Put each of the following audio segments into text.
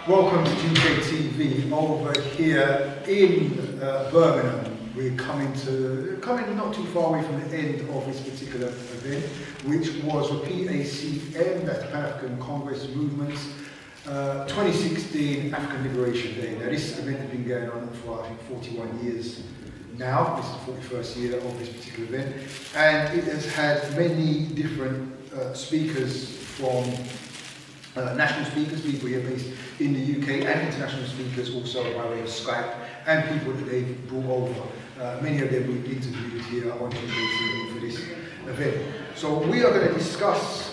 Welcome to GKTV over here in Birmingham. We're coming not too far away from the end of this particular event, which was the PACM, that's the Pan-African Congress Movement's 2016 African Liberation Day. Now this event has been going on for I think 41 years now. This is the 41st year of this particular event, and it has had many different speakers from national speakers, people here based in the UK, and international speakers also by way of Skype, and people that they've brought over. Many of them we've interviewed here on GKTV for this event. So we are going to discuss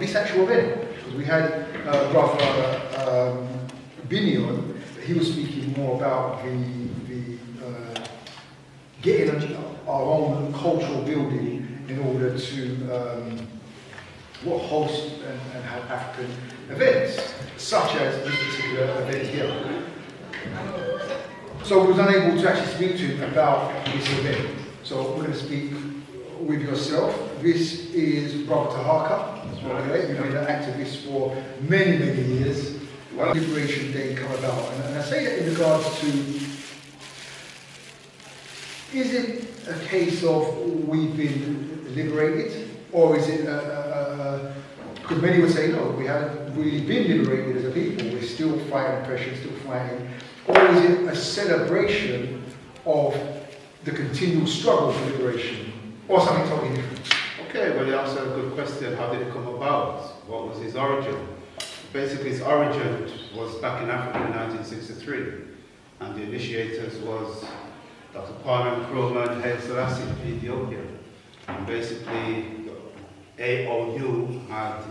this actual event, because we had Brother Binny on. He was speaking more about the getting our own cultural building in order to host and have African events, such as this particular event here. So we was unable to actually speak to him about this event. So we're going to speak with yourself. This is Brother Taharkah. Okay, you've been an activist for many, many years. When Liberation Day come about, and I say that in regards to, is it a case of we've been liberated, or is it because many would say, no, we haven't really been liberated as a people, we're still fighting oppression, still fighting, or is it a celebration of the continual struggle for liberation, or something totally different? Okay, well, you asked a good question. How did it come about? What was his origin? Basically, his origin was back in Africa in 1963, and the initiators was Dr. Kwame Nkrumah and Haile Selassie in Ethiopia. And basically, AOU had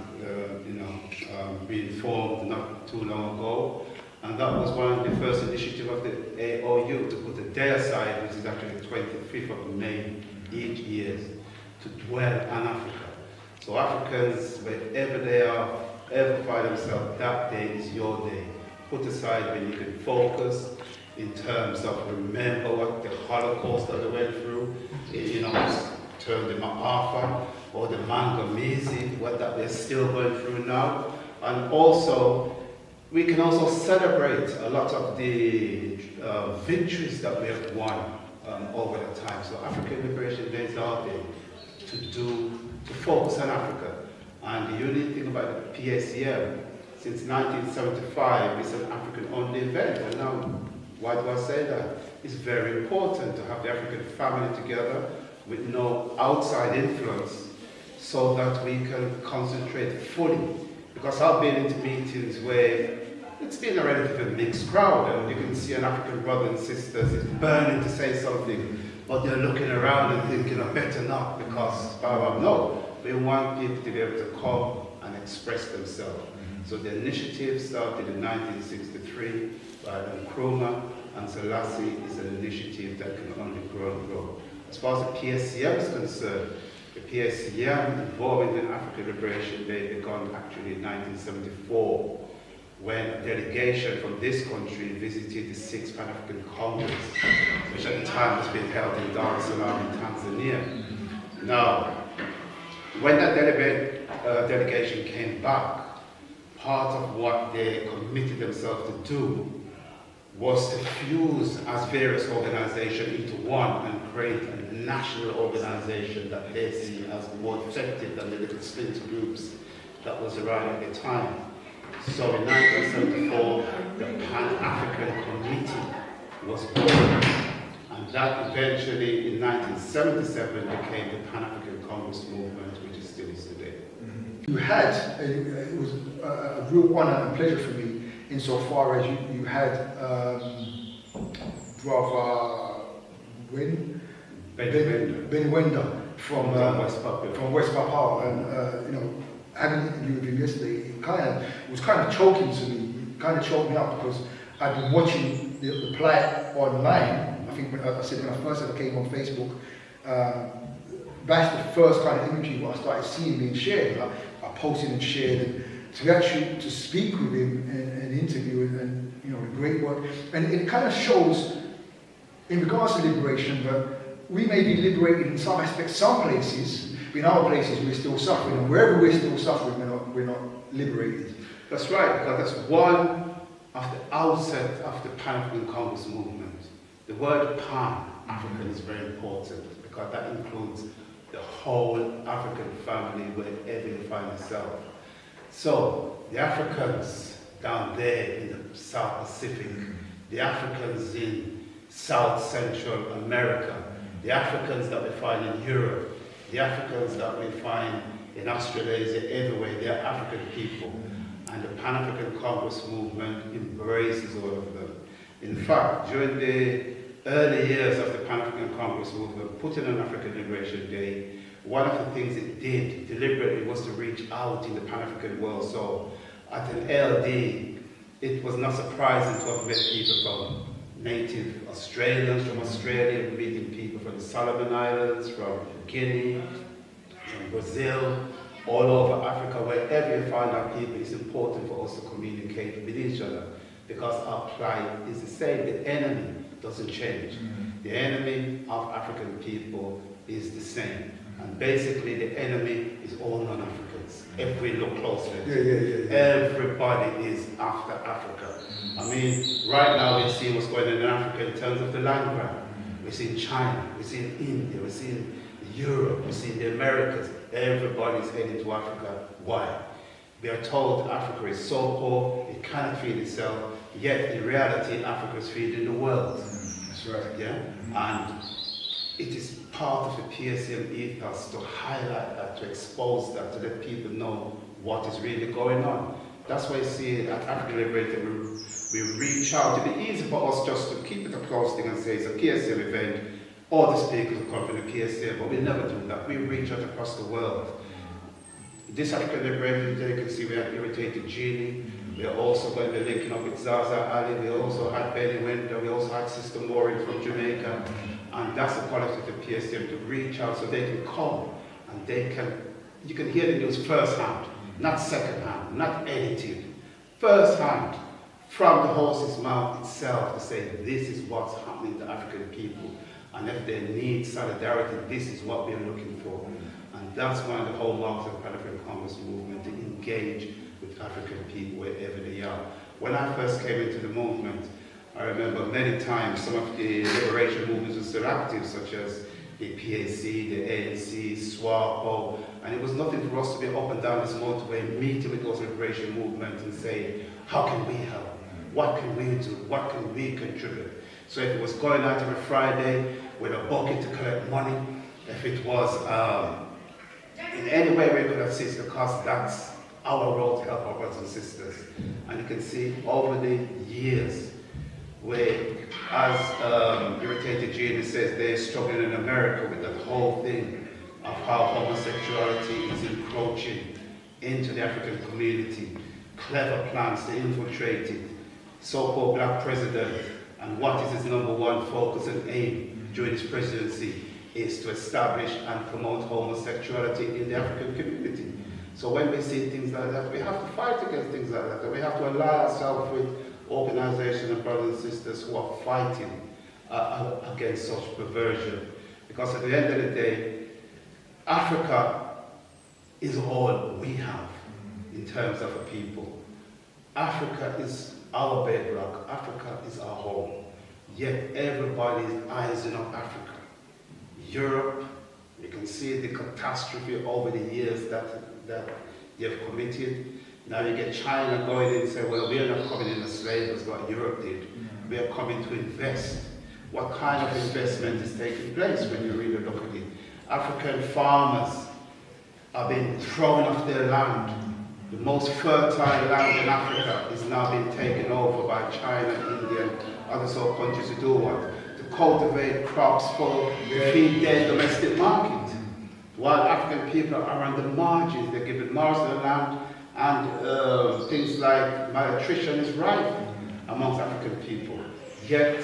been formed not too long ago, and that was one of the first initiatives of the AOU to put a day aside, which is actually the 25th of May each year, to dwell on Africa. So Africans, wherever they are, ever find themselves, that day is your day. Put aside when you can focus in terms of remember what the Holocaust that they went through, term the Ma'afa, or the Mangamizi, what that we're still going through now. And also, we can also celebrate a lot of the victories that we have won over the time. So African Liberation Day is our day to focus on Africa. And the unique thing about the PACM, since 1975, it's an African-only event. And now, why do I say that? It's very important to have the African family together with no outside influence, so that we can concentrate fully. Because I've been into meetings where it's been a relatively mixed crowd, and you can see an African brother and sisters is burning to say something, but they're looking around and thinking, I better not, because no, we want people to be able to come and express themselves. So the initiative started in 1963 by Nkrumah, and Selassie is an initiative that can only grow and grow. As far as the PACM is concerned, the PACM involving the African Liberation Day began actually in 1974, when a delegation from this country visited the 6th Pan-African Congress, which at the time was being held in Dar es Salaam in Tanzania. Now, when that delegation came back, part of what they committed themselves to do was to fuse as various organizations into one and create a national organization that they see as more effective than the little splinter groups that was around at the time. So in 1974, the Pan-African Committee was born, and that eventually in 1977 became the Pan-African Congress Movement, which is still is today. You had, it was a real honor and pleasure for me, insofar as you had Brother Ben Wender from West Papua, and having an interview with him yesterday, it was kind of choking to me. It kind of choked me up, because I've been watching the plight online. I think when I said when I first ever came on Facebook, that's the first kind of imagery what I started seeing being shared. I posted and shared, and to actually to speak with him and interview and the great work, and it kind of shows in regards to liberation that we may be liberated in some aspects, some places, but in other places we're still suffering, and wherever we're still suffering, we're not liberated. That's right, because that's one at the outset of the Pan-African Congress movement, the word Pan-African is very important because that includes the whole African family wherever you find yourself. So the Africans down there in the South Pacific, the Africans in South Central America, the Africans that we find in Europe, the Africans that we find in Australasia, everywhere, they are African people. And the Pan-African Congress movement embraces all of them. In fact, during the early years of the Pan-African Congress movement, putting on African Liberation Day, one of the things it did deliberately was to reach out in the Pan-African world. So at an LD, it was not surprising to have met people from native Australians, from Australia, meeting people from the Solomon Islands, from Guinea, from Brazil, all over Africa, wherever you find our people, it's important for us to communicate with each other because our plight is the same. The enemy doesn't change. The enemy of African people is the same. And basically the enemy is all non-Africans. If we look closely, everybody is after Africa. I mean, right now we're seeing what's going on in Africa in terms of the land grab. We're seeing China, we're seeing India, we're seeing Europe, we're seeing the Americas. Everybody's heading to Africa. Why? We are told Africa is so poor, it cannot feed itself, yet in reality Africa is feeding the world. That's right. Yeah? And it is part of the PACM ethos to highlight that, to expose that, to let people know what is really going on. That's why you see at African Liberation we reach out. It'd be easy for us just to keep it a close thing and say it's a PACM event, all the speakers will come from the PACM, but we never do that. We reach out across the world. This African Liberation Day, you can see we had Irritated Genie. We are also going to be linking up with Zaza Ali. We also had Benny Winter. We also had Sister Maureen from Jamaica. And that's the quality of the PACM, to reach out so they can come and they can, you can hear the news firsthand, not secondhand, not edited. Firsthand, from the horse's mouth itself, to say this is what's happening to African people. And if they need solidarity, this is what we're looking for. And that's one of the hallmarks of the Pan-African Congress movement, to engage with African people wherever they are. When I first came into the movement, I remember many times some of the liberation movements were still active, such as the PAC, the ANC, SWAPO, and it was nothing for us to be up and down this motorway, meeting with those liberation movements and say, how can we help? What can we do? What can we contribute? So if it was going out every Friday with a bucket to collect money, if it was in any way we could assist, because that's our role to help our brothers and sisters. And you can see over the years, where, as Irritated Genie says, they're struggling in America with that whole thing of how homosexuality is encroaching into the African community. Clever plans to infiltrate it. So-called black president, and what is his #1 focus and aim during his presidency is to establish and promote homosexuality in the African community. So when we see things like that, we have to fight against things like that, and we have to ally ourselves with organizations and brothers and sisters who are fighting against such perversion. Because at the end of the day, Africa is all we have in terms of a people. Africa is our bedrock. Africa is our home. Yet everybody is eyeing up Africa. Europe, you can see the catastrophe over the years that they have committed. Now you get China going in and say, well, we are not coming in as slaves as what Europe did. We are coming to invest. What kind of investment is taking place when you really look at it? African farmers are being thrown off their land. The most fertile land in Africa is now being taken over by China, India, and other sort of countries to do what? To cultivate crops for to feed their domestic market. While African people are on the margins, they're given more of the land, and things like malnutrition is rife amongst African people. Yet,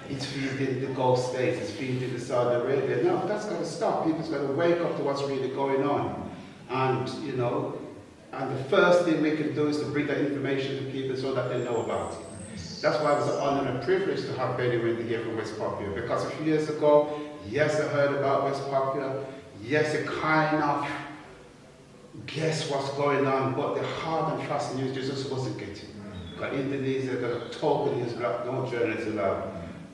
it's feeding the Gulf states, it's feeding the Saudi Arabia. No, that's got to stop. People's got to wake up to what's really going on. And, you know, and the first thing we can do is to bring that information to people so that they know about it. That's why it was an honor and a privilege to have Benny Winter here from West Papua. Because a few years ago, yes, I heard about West Papua. Yes, it kind of guess what's going on, but the hard and fast news just wasn't getting. Got Indonesia, got Togo is black, no journalists allowed.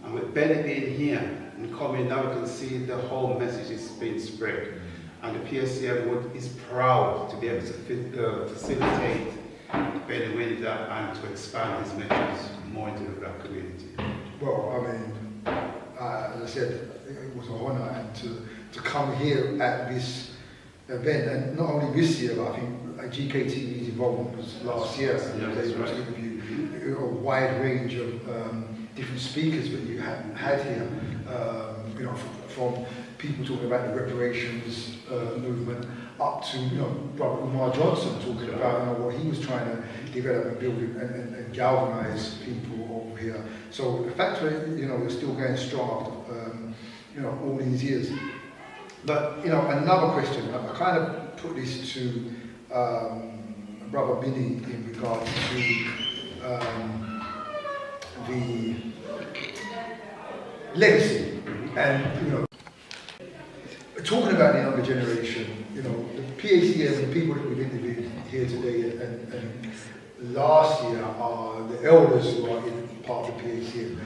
And with Benny being here and coming, now we can see the whole message is being spread. And the PACM is proud to be able to facilitate Benny Winter and to expand his message more into the black community. Well, I mean, as I said, it was an honour and to come here at this event, and not only this year, but I think GKTV's involvement was last year. Yeah, they were to interview a wide range of different speakers that you had here, you know, from people talking about the reparations movement up to, you know, Brother Umar Johnson talking about, you know, what he was trying to develop and build and galvanise people over here. So the fact that, you know, we're still going strong after, you know, all these years. But, you know, another question, I kind of put this to Brother Billy in regard to the legacy. And, you know, talking about the younger generation, you know, the PACM, the people that we've interviewed here today and last year are the elders who are in part of the PACM.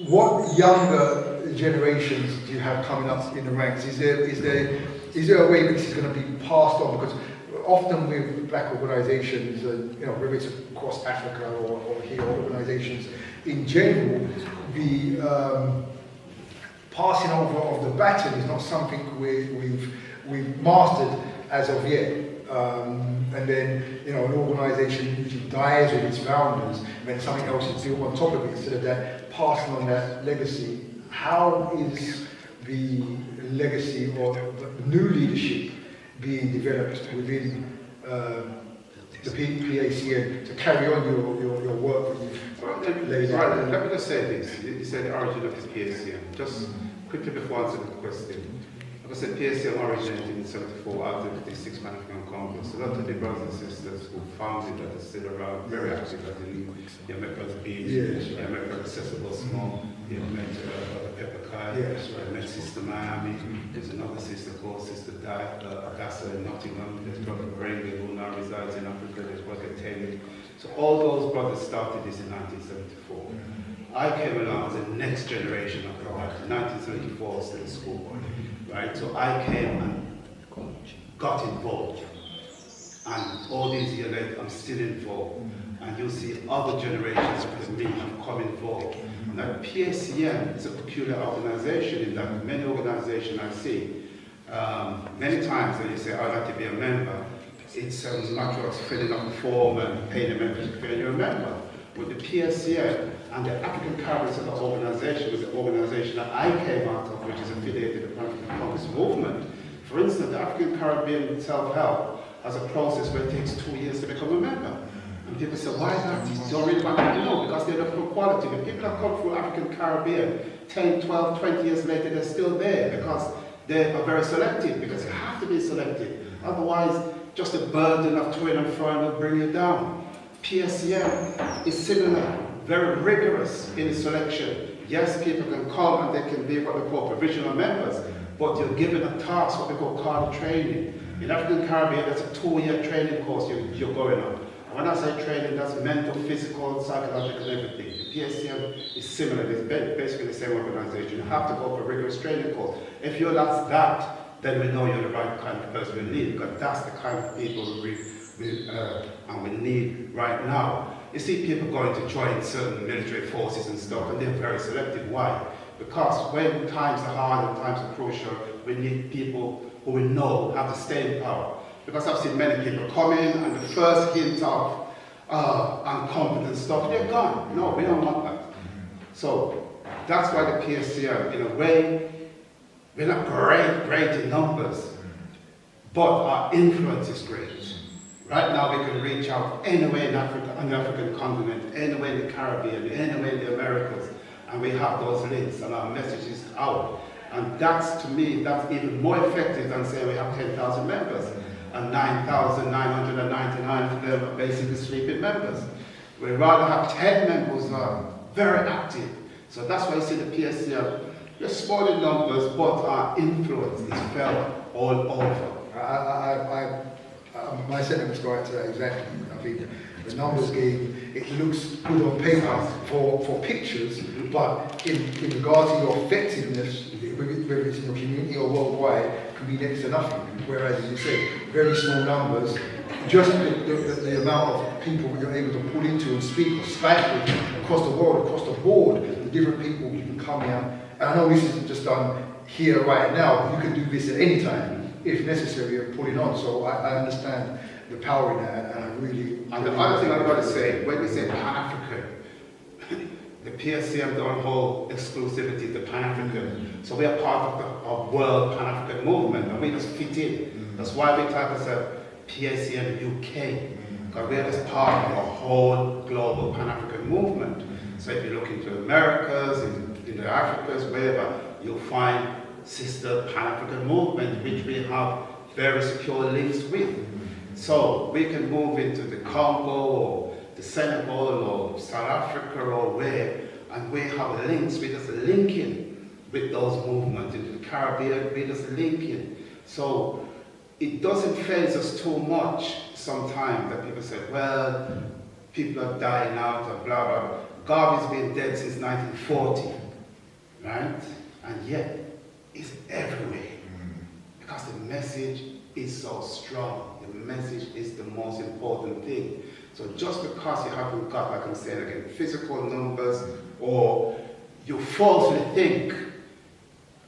What younger generations do you have coming up in the ranks? Is there a way that this is going to be passed on? Because often with black organisations, you know, whether it's across Africa or here, organisations in general, the passing over of the baton is not something we've mastered as of yet. And then, you know, an organisation usually dies with its founders, and then something else is built on top of it instead of that, passing on that legacy. How is the legacy or the new leadership being developed within the PACM to carry on your work that you've laid out? Right, let me just say this. You said the origin of the PACM. Just quickly before answering the question. Like I said, PACM originated in 1974 after the 56th Pan-African Congress. A lot of the brothers and sisters who founded that are still around, very active, as in the American Beach, the American Accessible Small, the American Pepper Kai, the met Sister Miami, there's another sister called Sister Adassa in Nottingham, there's Brother Teranga who now resides in Africa, there's Brother Taylor. So all those brothers started this in 1974. I came along as the next generation of brothers. 1974 I was still a schoolboy. Right, so I came and got involved, and all these years later I'm still involved, and you'll see other generations of me have come involved. Now PACM is a peculiar organisation in that many organisations I see, many times when you say I'd like to be a member, it's a matter of filling up a form and paying a membership fee and you're a member. With the PACM and the African Caribbean Organization was the organization that I came out of, which is affiliated with the African Congress movement. For instance, the African Caribbean Self-Help has a process where it takes 2 years to become a member. And people say, why is that? You don't really want to know, because they're looking for quality. The people that come through African Caribbean, 10, 12, 20 years later, they're still there because they are very selective, because you have to be selective. Otherwise, just a burden of to and fro will bring you down. PACM is similar, very rigorous in its selection. Yes, people can come and they can be what we call provisional members, but you're given a task, what we call card training. In African Caribbean, that's a 2-year training course you're going on. And when I say training, that's mental, physical, psychological, and everything. The PACM is similar, it's basically the same organization. You have to go for a rigorous training course. If you're not that, then we know you're the right kind of person we need, because that's the kind of people we need right now. You see people going to join certain military forces and stuff, and they're very selective. Why? Because when times are hard and times are crucial, we need people who we know have the staying power. Because I've seen many people come in and the first hint of incompetent stuff, they're gone. No, we don't want that. So that's why the PACM, in a way, we're not great in numbers, but our influence is great. Right now we can reach out anywhere in Africa, on the African continent, anywhere in the Caribbean, anywhere in the Americas, and we have those links and our message is out. And that's, to me, that's even more effective than saying we have 10,000 members and 9,999 of them are basically sleeping members. We'd rather have 10 members who are very active. So that's why you see the PACM, we're small in numbers, but our influence is felt all over. My sentiments go out to that exactly. I think the numbers game, it looks good on paper for pictures, but in regard to your effectiveness, whether it's in your community or worldwide, can be next to nothing. Whereas, as you say, very small numbers, just the amount of people you're able to pull into and speak or Skype with across the world, across the board, the different people you can come here. And I know this isn't just done here right now, you can do this at any time, if necessary, and put it on. So I understand the power in that, and I really... And the other thing I've got to say, when we say Pan-African, the PSCM don't hold exclusivity to Pan-African. So we are part of the world Pan-African movement, and we just fit in. That's why we type ourselves PACM UK, because we are just part of a whole global Pan-African movement. So if you look into Americas, in the Africas, wherever, you'll find sister Pan-African movement, which we have very secure links with. So we can move into the Congo or the Senegal or South Africa or where, and we have links, we just link in with those movements. In the Caribbean, we just link in. So it doesn't faze us too much sometimes that people say, well, people are dying out or blah, blah, blah. Garvey's been dead since 1940, right? And yet, it's everywhere. Because the message is so strong. The message is the most important thing. So just because you haven't got, like I'm saying again, physical numbers, or you falsely think,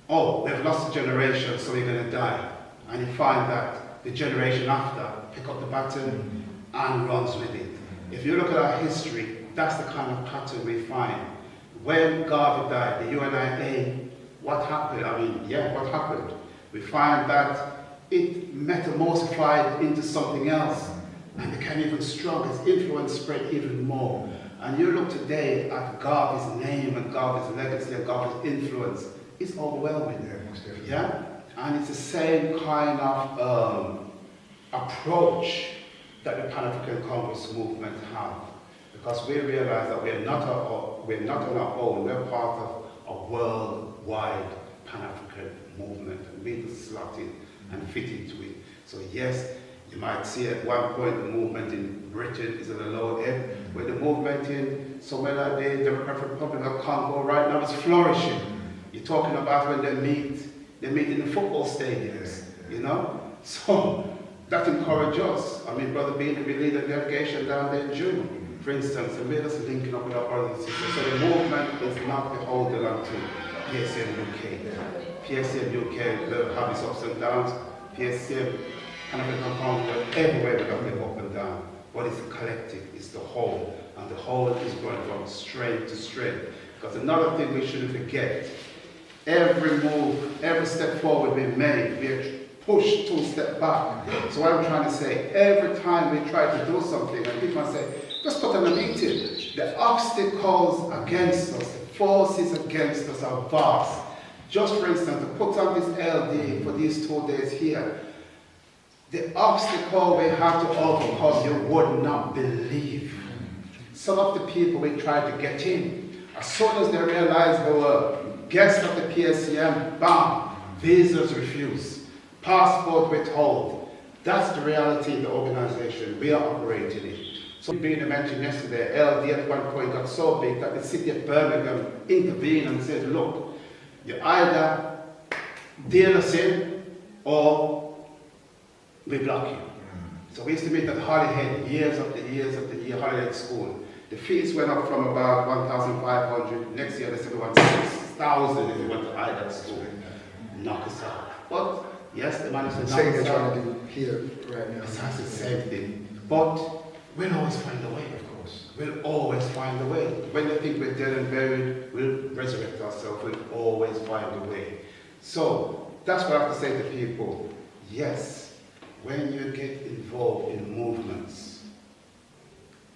oh, we've lost a generation, so we're going to die. And you find that the generation after pick up the baton and runs with it. If you look at our history, that's the kind of pattern we find. When Garvey died, the UNIA, what happened? I mean, yeah, what happened? We find that it metamorphosed into something else and became even stronger. Its influence spread even more. And you look today at Garvey's name and Garvey's legacy and Garvey's influence, it's overwhelming. Yeah? And it's the same kind of approach that the Pan-African Congress movement have. Because we realize that we're not on our own, we're part of a worldwide Pan-African movement, and we just slot in and fit into it. So yes, you might see at one point the movement in Britain is at the low end, where the movement in somewhere like the Democratic Republic of Congo right now is flourishing. You're talking about when they meet in the football stadiums, you know? So that encourages us. I mean, Brother Bean, we lead a delegation down there in June, for instance, and we're just linking up with our brothers and sisters. So the movement is not beholden unto PSCM UK. PSCM UK will have its ups and downs. PSCM and everywhere we're going to go up and down. But it's the collective, it's the whole. And the whole is going from strength to strength. Because another thing we shouldn't forget, every move, every step forward we make, we're pushed 2 steps back. So what I'm trying to say, every time we try to do something, and people say, just put on a meeting. The obstacles against us, the forces against us are vast. Just for instance, to put on this LD for these 2 days here, the obstacle we have to overcome, you would not believe. Some of the people we tried to get in, as soon as they realized they were guests of the PSCM, bam, visas refused, passport withhold. That's the reality in the organization we are operating in. So being mentioned yesterday, LD at one point got so big that the city of Birmingham intervened and said, look, you either deal us in or we block you. So we used to meet at Holyhead years after year, Holyhead School. The fees went up from about 1,500. Next year they said we want 6,000 if you want to hide at school. Knock us out. But yes, the man said knock us out. Same they're trying to do here right now. It's the same thing. But we'll always find a way, of course. We'll always find a way. When they think we're dead and buried, we'll resurrect ourselves. We'll always find a way. So that's what I have to say to people. Yes, when you get involved in movements,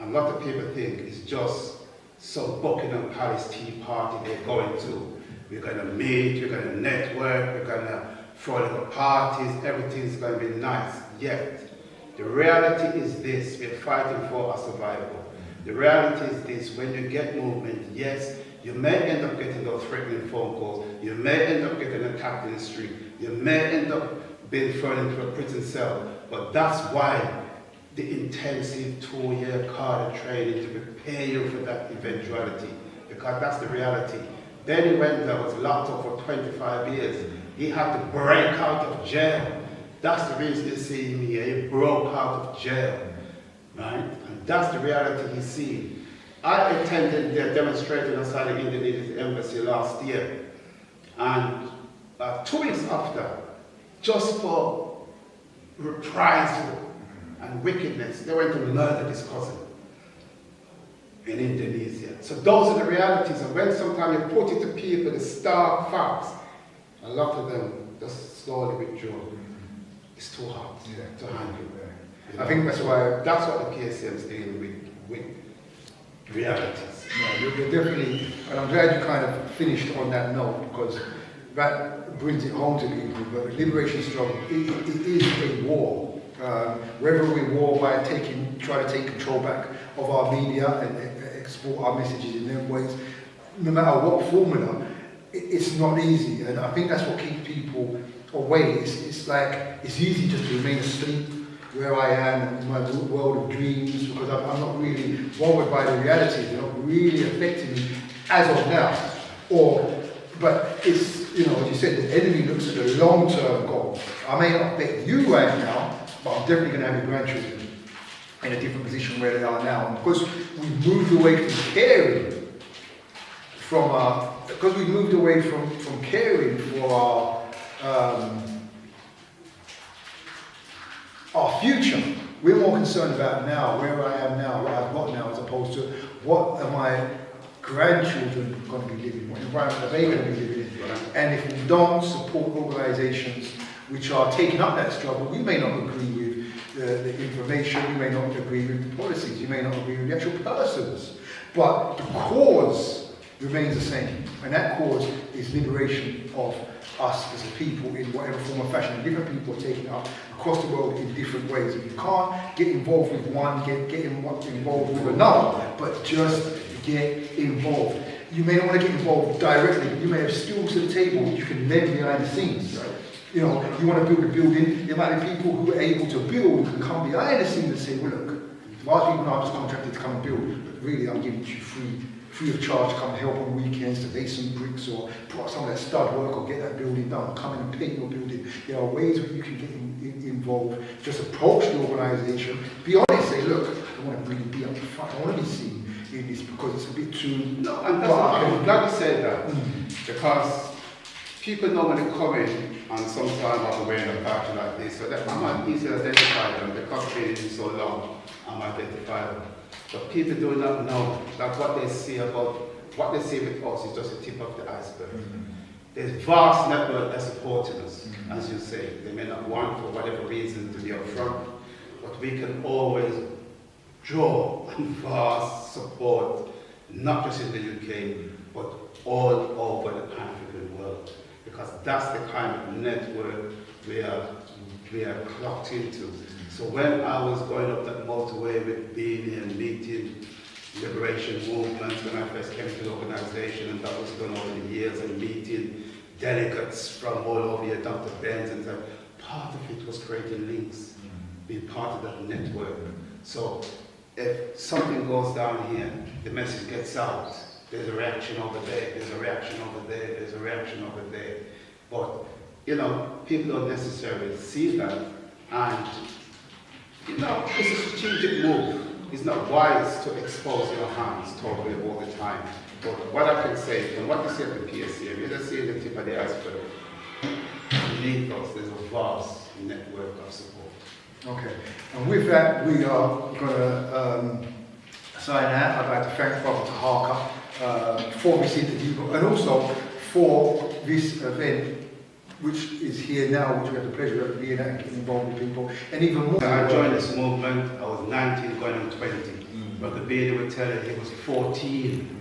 a lot of people think it's just some Buckingham Palace tea party they're going to. We're going to meet, we're going to network, we're going to throw little parties, everything's going to be nice. Yet, the reality is this, we're fighting for our survival. The reality is this, when you get movement, yes, you may end up getting those threatening phone calls, you may end up getting attacked in the street, you may end up being thrown into a prison cell, but that's why the intensive 2-year Carter training to prepare you for that eventuality, because that's the reality. Benny Wender was locked up for 25 years. He had to break out of jail. That's the reason you see him here. He broke out of jail, right? And that's the reality he's seeing. I attended their demonstration outside the Indonesian embassy last year, and 2 weeks after, just for reprisal and wickedness, they went to murder his cousin in Indonesia. So those are the realities, and when sometimes you put it to people, the stark facts, a lot of them just slowly withdraw. It's too hard to handle. Yeah. I think that's why that's what the PACM is dealing with realities. Yeah, you're definitely, and I'm glad you kind of finished on that note, because that brings it home to people. But the liberation struggle, it is a war. Whether we war by trying to take control back of our media and export our messages in them ways, no matter what formula, it's not easy. And I think that's what keeps people away. It's like, it's easy just to remain asleep where I am in my world of dreams, because I'm not really bothered by the realities. They're not really affecting me as of now. But it's, you know, as you said, the enemy looks at the long-term goal. I may not affect you right now, but I'm definitely going to have your grandchildren in a different position where they are now. And because we've moved away from caring from caring for our future, we're more concerned about now, where I am now, what I've got now, as opposed to what are my grandchildren going to be living in, what environment are they going to be living in. And if we don't support organisations which are taking up that struggle, we may not agree with the information, we may not agree with the policies, you may not agree with the actual persons, but the cause remains the same, and that cause is liberation of us as a people in whatever form or fashion. Different people are taking it up across the world in different ways. If you can't get involved with one, get involved with another, but just get involved. You may not want to get involved directly, but you may have skills to the table which you can lend behind the scenes. Right? You know, you want to build a building, there might be people who are able to build who can come behind the scenes and say, well look, most people know I'm just contracted to come and build, but really I'm giving you free of charge to come and help on weekends to lay some bricks or put up some of that stud work or get that building done, come in and paint your building. There are ways where you can get involved. Just approach the organisation, be honest, say, look, I want to really be up front, I want to be seen in this because it's a bit too... No, and that's I'm glad you said that, because people normally come in and sometimes I'm wearing a party like this, so that I'm not easy to identify them because I've been in so long, I'm identifiable. But people do not know that what they see with us is just the tip of the iceberg. There's vast network that's supporting us, as you say. They may not want, for whatever reason, to be up front, but we can always draw on vast support, not just in the UK, but all over the Pan-African world, because that's the kind of network we are clocked into. So when I was going up that motorway with Beanie and meeting liberation movements, when I first came to the organization, and that was done over the years, and meeting delegates from all over here, Dr. Benz, and so, part of it was creating links, being part of that network. So if something goes down here, the message gets out. There's a reaction over there, there's a reaction over there, there's a reaction over there. But, you know, people don't necessarily see that. And, you know, it's a strategic move. It's not wise to expose your hands totally all the time. But what I can say, from what you see at the PACM, you're just seeing the tip of the iceberg. Beneath us, there's a vast network of support. Okay, and with that, we are going to sign out. I'd like to thank Brother Taharkah for this interview, and also for this event, which is here now, which we have the pleasure of being at and getting involved with people, and even more. I joined this movement, I was 19 going on 20. But the Beanie would tell you he was 14.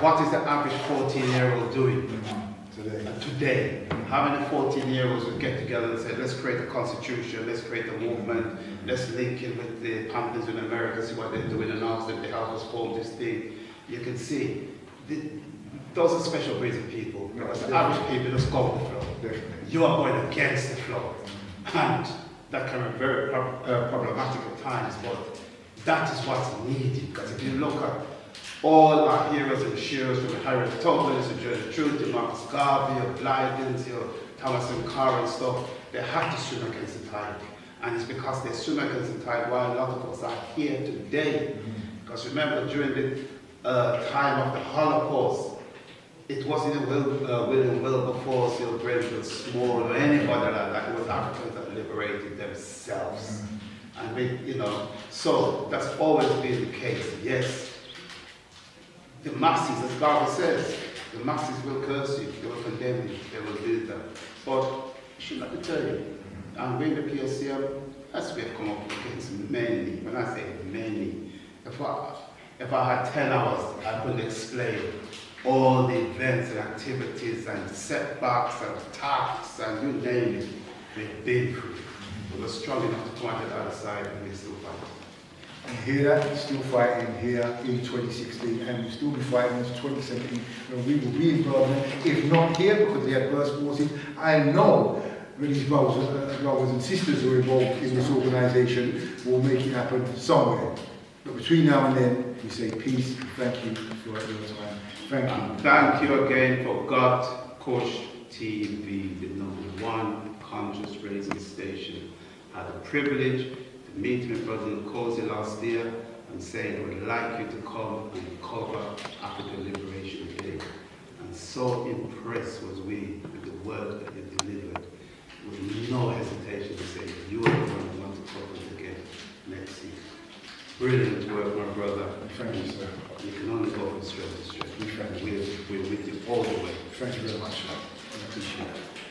What is the average 14-year-old doing today? How many 14-year-olds would get together and say, let's create a constitution, let's create a movement, let's link it with the companies in America, see what they're doing, and ask them to help us form this thing. You can see, those are special breeds of people. Because the average people just go with the flow. You are going against the flow. And that can be very problematic at times, but that is what's needed. Because if you look at all our heroes and sheroes from Harriet Tubman to George Truth, to Marcus Garvey, your Blyden, your Thomas and Carr and stuff, they had to swim against the tide. And it's because they swim against the tide why a lot of us are here today. Because remember, during the time of the Holocaust, it wasn't William Wilberforce, Brentford Small, or anybody like that. It was Africans that liberated themselves. And we, you know, so that's always been the case. Yes, the masses, as Garvey says, the masses will curse you, they will condemn you, they will do that. But it should not deter you. And when the PACM, as we have come up against many, when I say many, if I had 10 hours, I couldn't explain all the events and activities and setbacks and attacks and you name it, we've been through. We were strong enough to come out the other side and we still fight. And here, still fighting here in 2016, and we'll still be fighting in 2017 when we will be in Birmingham, if not here because the adverse forces. I know these brothers and sisters who are involved in this organisation will make it happen somewhere. But between now and then, we say peace and thank you for your time. Thank you. Thank you again for God Coach TV, the #1 conscious raising station. I had the privilege to meet my brother Nkosi last year and say I would like you to come and cover African Liberation Day. And so impressed was we with the work that you delivered, with no hesitation to say you are the one who want to cover it again next year. Brilliant work, my brother. Thank you, sir. You can only go from strength to strength. We're with you all the way. Thank you very much, sir. I appreciate it.